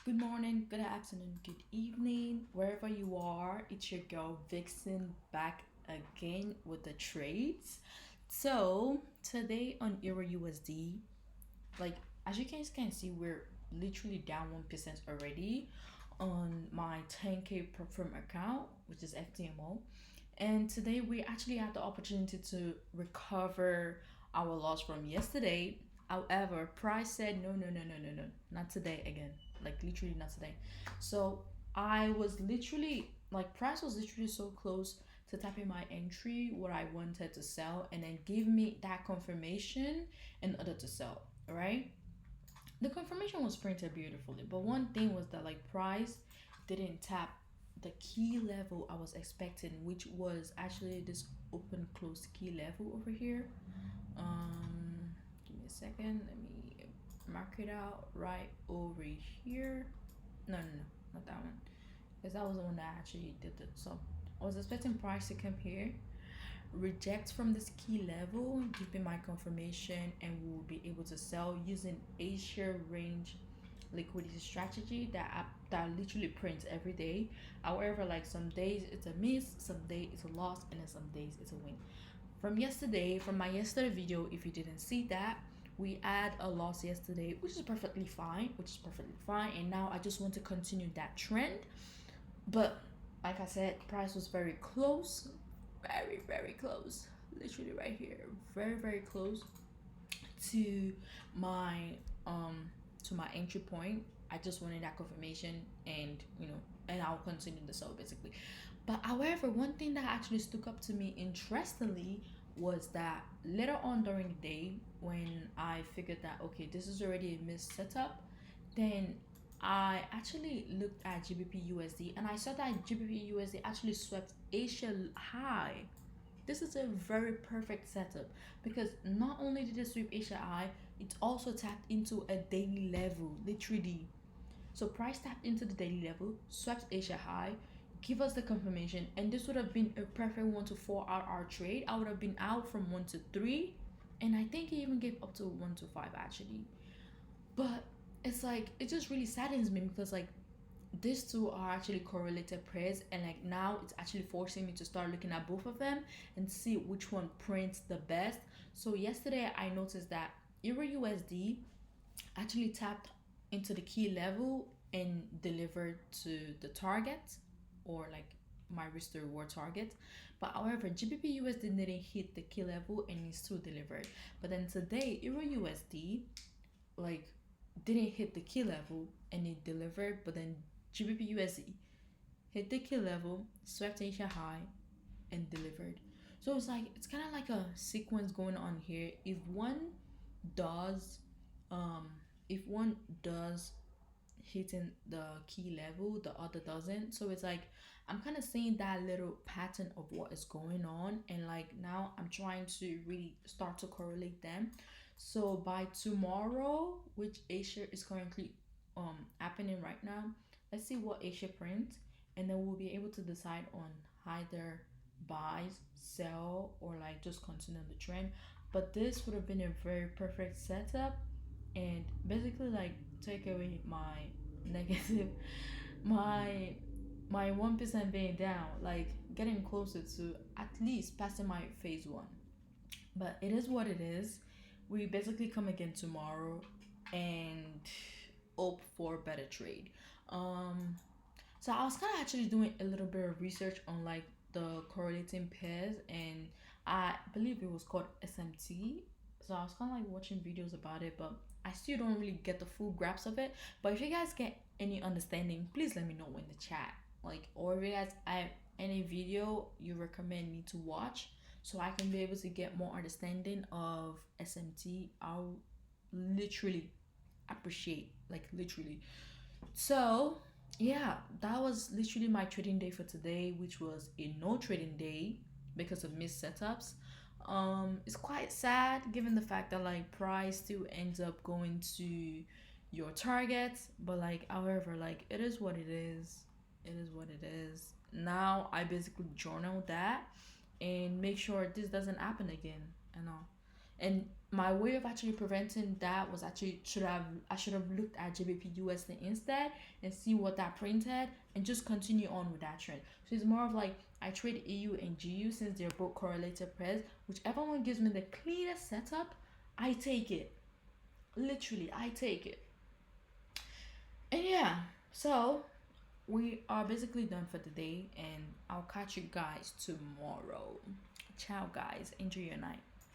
Good morning, good afternoon, good evening, wherever you are. It's your girl Vixen back again with the trades. So today on Euro USD, like as you guys can see, we're literally down 1% already on my 10K firm account, which is FTMO. And today we actually had the opportunity to recover our loss from yesterday. However, price said no, no, no, no, no, no, not today again. Like literally not today. So I was literally like price was literally so close to tapping my entry, what I wanted to sell, and then give me that confirmation in order to sell. All right. The confirmation was printed beautifully, but one thing was that like price didn't tap the key level I was expecting, which was actually this open close key level over here. Give me a second. Let me mark it out right over here. No, no, no, not that one, because that was the one that actually did it. So I was expecting price to come here, reject from this key level, give me my confirmation, and we will be able to sell using Asia range liquidity strategy that literally prints every day. However, like some days it's a miss, some days it's a loss, and then some days it's a win. From my yesterday video, if you didn't see that, we had a loss yesterday, which is perfectly fine. And now I just want to continue that trend. But like I said, price was very close, very, very close. Literally right here. Very, very close to my um entry point. I just wanted that confirmation, and and I'll continue the sell basically. But however, one thing that actually stuck up to me interestingly was that later on during the day, when I figured that okay, this is already a missed setup, then I actually looked at GBP USD and I saw that GBP USD actually swept Asia high. This is a very perfect setup because not only did it sweep Asia high, it also tapped into a daily level, literally. So price tapped into the daily level, swept Asia high, give us the confirmation, and this would have been a perfect 1 to 4 hour trade. I would have been out from 1 to 3, and I think it even gave up to 1 to 5 actually. But it's like it just really saddens me because like these two are actually correlated pairs, and like now it's actually forcing me to start looking at both of them and see which one prints the best. So yesterday I noticed that Euro USD actually tapped into the key level and delivered to the target, or like my risk to reward target. But however, GBP USD didn't hit the key level and it still delivered. But then today Euro USD like didn't hit the key level and it delivered, but then GBP USD hit the key level, swept Asia high, and delivered. So it's like it's kind of like a sequence going on here. Does, um, if one does hitting the key level, the other doesn't. So it's like I'm kind of seeing that little pattern of what is going on, and like now I'm trying to really start to correlate them. So by tomorrow, which Asia is currently happening right now, let's see what Asia prints, and then we'll be able to decide on either buys, sell, or like just continue the trend. But this would have been a very perfect setup, and basically like take away my negative, my 1% being down, like getting closer to at least passing my phase one. But it is what it is. We basically come again tomorrow and hope for better trade. um so I was kind of actually doing a little bit of research on like the correlating pairs, and I believe it was called SMT. So I was kind of like watching videos about it, but I still don't really get the full grasp of it. But if you guys get any understanding, please let me know in the chat. Like, or if you guys have any video you recommend me to watch so I can be able to get more understanding of SMT, I'll literally appreciate, like literally. So yeah, that was literally my trading day for today, which was a no trading day because of missed setups. It's quite sad given the fact that like price still ends up going to your targets, but like however, like it is what it is. It is what it is. Now I basically journal that and make sure this doesn't happen again, you know. And my way of actually preventing that was actually I should have looked at GBP USD instead and see what that printed and just continue on with that trend. So it's more of like I trade EU and GU since they're both correlated pairs. Whichever one gives me the cleanest setup, I take it. Literally, I take it. And yeah, so we are basically done for today, and I'll catch you guys tomorrow. Ciao, guys. Enjoy your night.